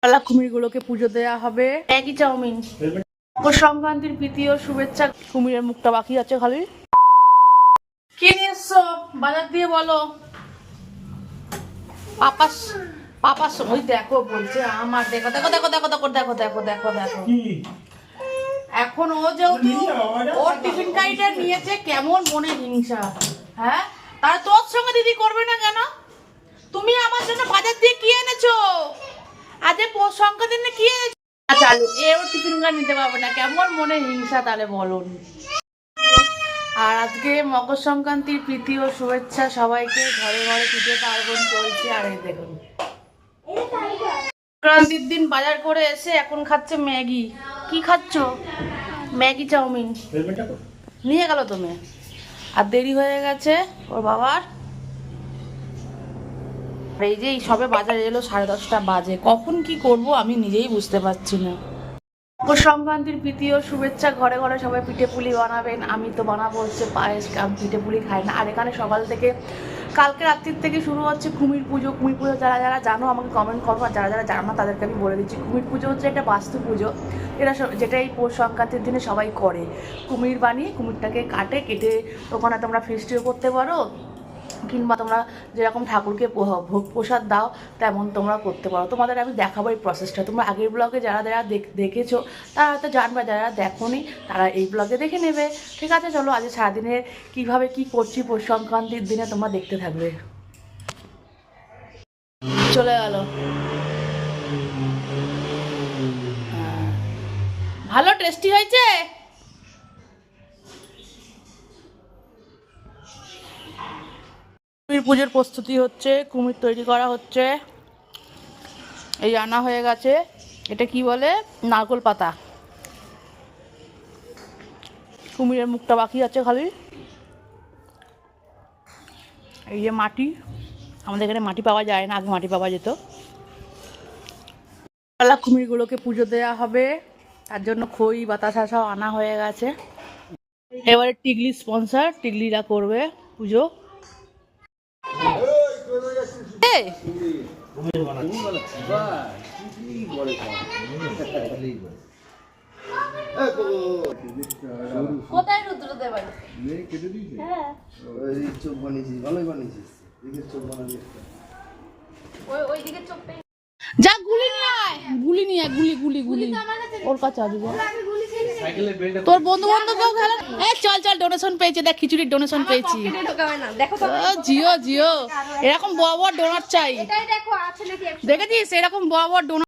পালা কুমিরগুলোকে পুজো দেওয়া হবে। একই চাউমিন। মকর সংক্রান্তির প্রীতি ও শুভেচ্ছা। কুমিরের মুখটা বাকি আছে খালি। কি নিয়ে এসছো বাজার দিয়ে বলো। পাপাস ওই দেখো বলছে আমার দেখো দেখো দেখো দেখো দেখো দেখো দেখো দেখো দেখো এখন ও যেহেতু ওর টিফিন কাইটা নিয়েছে, কেমন মনে হিংসা। হ্যাঁ, তাহলে তোর সঙ্গে দিদি করবে না কেন? তুমি আমার জন্য বাজার দিয়ে কি এনেছো? আজ সংক্রান্তির দিনে কি এনেছো? চালু এও টিফিন কার্ড নিতে পারবে না, কেমন মনে হিংসা তাহলে বলুন। আর আজকে মকর সংক্রান্তির প্রীতি ও শুভেচ্ছা সবাইকে। ঘরে ঘরে পিঠে পার্বণ চলছে। আর এই দেখুন সংক্রান্তির দিন বাজার করে এসে এখন খাচ্ছে ম্যাগি। কি খাচ্ছ? ম্যাগি চাউমিন নিয়ে গেল তুমি। আর দেরি হয়ে গেছে ওর বাবার। এই যে সবে বাজারে এলো 10:30 বাজে। কখন কি করব আমি নিজেই বুঝতে পারছি না। মকর সংক্রান্তির প্রীতি ও শুভেচ্ছা। ঘরে ঘরে সবাই পিঠে পুলি বানাবেন। আমি তো বানাবো হচ্ছে পায়েস। আমি পিঠে পুলি খাই না। আর এখানে সকাল থেকে কালকে রাত্রির থেকে শুরু হচ্ছে কুমির পুজো। কুমির পুজো যারা যারা জানো আমাকে কমেন্ট করবো, আর যারা যারা জানো না তাদেরকে আমি বলে দিচ্ছি। কুমির পুজো হচ্ছে একটা বাস্তু পুজো, যেটা এই পৌষ সংক্রান্তির দিনে সবাই করে। কুমির বানিয়ে কুমিরটাকে কেটে ওখানে তোমরা ফেস্টিভ্যাল করতে পারো, কিংবা তোমরা যেরকম ঠাকুরকে ভোগ প্রসাদ দাও তেমন তোমরা করতে পারো। তোমাদের আমি দেখাবো এই প্রসেসটা। তোমরা আগের ব্লগে যারা যারা দেখেছো তারা হয়তো জানবে, যারা দেখোনি তারা এই ব্লগে দেখে নেবে। ঠিক আছে, চলো আজ সারাদিনের কীভাবে কি করছি পৌষ সংক্রান্তির দিনে তোমরা দেখতে থাকবে। চলে গেল। ভালো টেস্টি হয়েছে। কুমির পুজোর প্রস্তুতি হচ্ছে, কুমির তৈরি করা হচ্ছে। এই আনা হয়ে গেছে, এটা কি বলে, নারকোল পাতা। কুমিরের মুখটা বাকি আছে খালি। এই যে মাটি, আমাদের এখানে মাটি পাওয়া যায় না, আগে মাটি পাওয়া যেত। পালা কুমিরগুলোকে পুজো দেওয়া হবে, তার জন্য খই বাতাসা সব আনা হয়ে গেছে। এবারে টিগলি স্পন্সর, টিগলিরা করবে পুজো। কোথায় রুদ্রদেব কেটে দিয়েছে? হ্যাঁ, চোখ বানিয়েছিস, ভালোই বানিয়েছিস। চোখ বানাবি, ওই দিকে চোখটাই। যা গুলি নিয়ে আয়, গুলি নিয়ে আয়, গুলি ওর কাছে আসবে। তোর বন্ধু বান্ধব খেলা। চল চল, ডোনেশন পেয়েছে, দেখ খিচুড়ির ডোনেশন পেয়েছি। জিও এরকম বড় বড় ডোনার চাই। দেখেছিস এরকম বড় বড় ডোনার।